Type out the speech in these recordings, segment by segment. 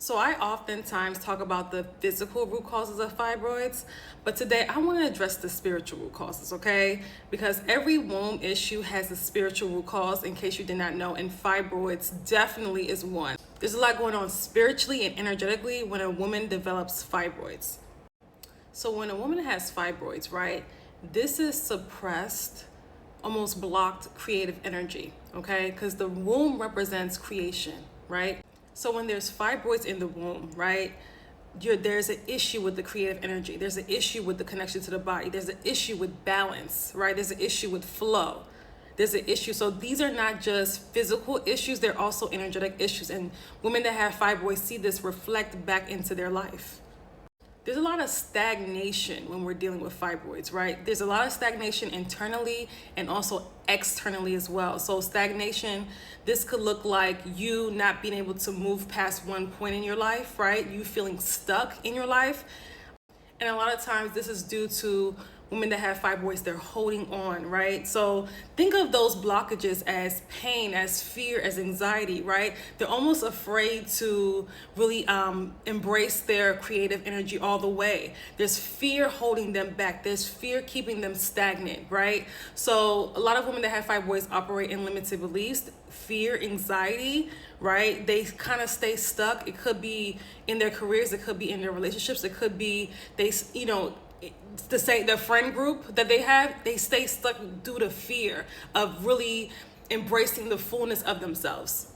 So I oftentimes talk about the physical root causes of fibroids, but today I want to address the spiritual root causes, okay? Because every womb issue has a spiritual root cause, in case you did not know, and fibroids definitely is one. There's a lot going on spiritually and energetically when a woman develops fibroids. So when a woman has fibroids, right, this is suppressed, almost blocked creative energy, okay? Because the womb represents creation, right? So when there's fibroids in the womb, right, there's an issue with the creative energy. There's an issue with the connection to the body. There's an issue with balance, right? There's an issue with flow. There's an issue. So these are not just physical issues, they're also energetic issues. And women that have fibroids see this reflect back into their life. There's a lot of stagnation when we're dealing with fibroids, right? There's a lot of stagnation internally and also externally as well. So stagnation, this could look like you not being able to move past one point in your life, right? You feeling stuck in your life. And a lot of times this is due to women that have fibroids, they're holding on, right? So think of those blockages as pain, as fear, as anxiety, right? They're almost afraid to really embrace their creative energy all the way. There's fear holding them back. There's fear keeping them stagnant, right? So a lot of women that have fibroids operate in limited beliefs, fear, anxiety, right? They kind of stay stuck. It could be in their careers. It could be in their relationships. It could be the friend group that they have, they stay stuck due to fear of really embracing the fullness of themselves.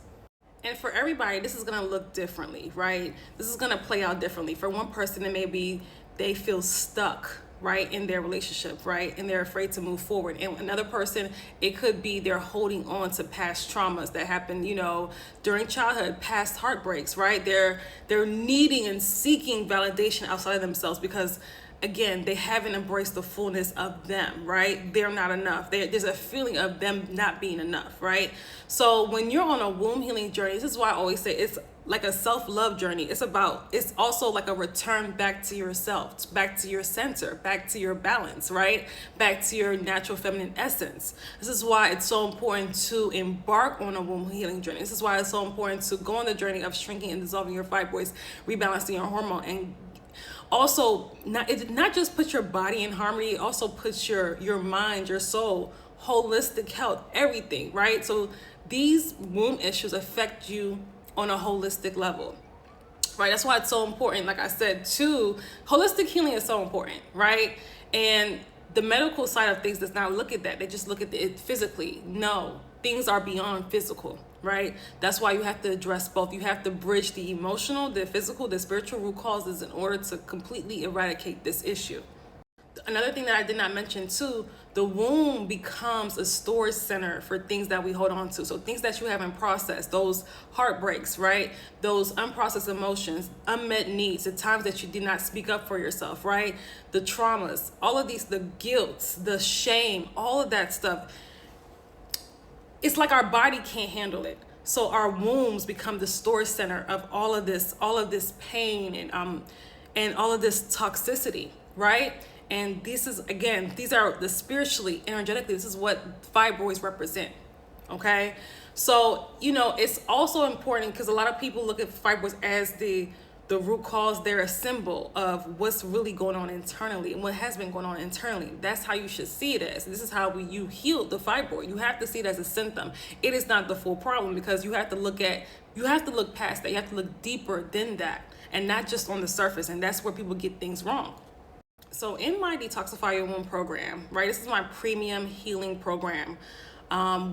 And for everybody, this is going to look differently, right? This is going to play out differently. For one person, it may be they feel stuck, right, in their relationship, right, and they're afraid to move forward. And another person, it could be they're holding on to past traumas that happened, during childhood, past heartbreaks, right? They're needing and seeking validation outside of themselves because, again, they haven't embraced the fullness of them, right? They're not enough. There's a feeling of them not being enough, right? So when you're on a womb healing journey, this is why I always say it's like a self-love journey. It's also like a return back to yourself, back to your center, back to your balance, right? Back to your natural feminine essence. This is why it's so important to embark on a womb healing journey. This is why it's so important to go on the journey of shrinking and dissolving your fibroids, rebalancing your hormone, and also not just put your body in harmony, it also puts your mind, your soul, holistic health, everything, right? So these womb issues affect you on a holistic level, right? That's why it's so important. Like I said, too, holistic healing is so important, right? And the medical side of things does not look at that. They just look at it physically. No, things are beyond physical, right? That's why you have to address both. You have to bridge the emotional, the physical, the spiritual root causes in order to completely eradicate this issue. Another thing that I did not mention too, the womb becomes a storage center for things that we hold on to. So things that you haven't processed, those heartbreaks, right? Those unprocessed emotions, unmet needs, the times that you did not speak up for yourself, right? The traumas, all of these, the guilt, the shame, all of that stuff. It's like our body can't handle it. So our wombs become the storage center of all of this pain and all of this toxicity, right? And these are the spiritually, energetically, this is what fibroids represent, okay? So, it's also important because a lot of people look at fibroids as the root cause. They're a symbol of what's really going on internally and what has been going on internally. That's how you should see it as. This is how you heal the fibroid. You have to see it as a symptom. It is not the full problem because you have to look past that. You have to look deeper than that and not just on the surface. And that's where people get things wrong. So in my Detoxify Your Womb program, right, this is my premium healing program.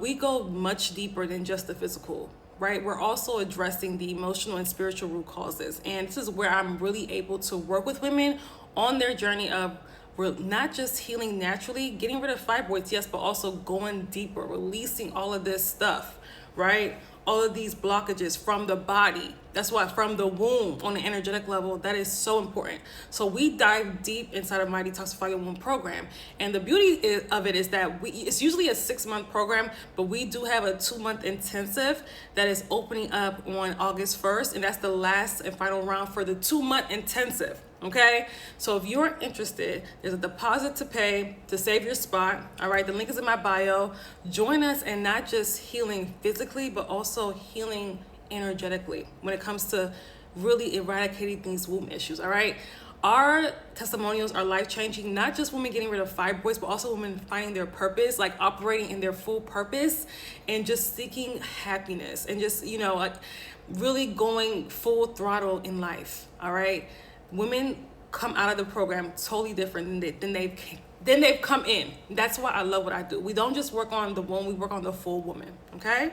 We go much deeper than just the physical, right? We're also addressing the emotional and spiritual root causes. And this is where I'm really able to work with women on their journey of not just healing naturally, getting rid of fibroids, yes, but also going deeper, releasing all of this stuff, right? All of these blockages from the body. That's why from the womb on the energetic level, that is so important. So we dive deep inside of my Detoxify Your Womb program. And the beauty of it is that it's usually a 6-month program, but we do have a 2-month intensive that is opening up on August 1st. And that's the last and final round for the 2-month intensive. Okay, so if you're interested, there's a deposit to pay to save your spot. All right, the link is in my bio. Join us in not just healing physically, but also healing energetically when it comes to really eradicating these womb issues, all right? Our testimonials are life-changing, not just women getting rid of fibroids, but also women finding their purpose, like operating in their full purpose and just seeking happiness and just, you know, like really going full throttle in life, all right? Women come out of the program totally different than they've come in. That's why I love what I do. We don't just work on the womb, we work on the full woman, okay?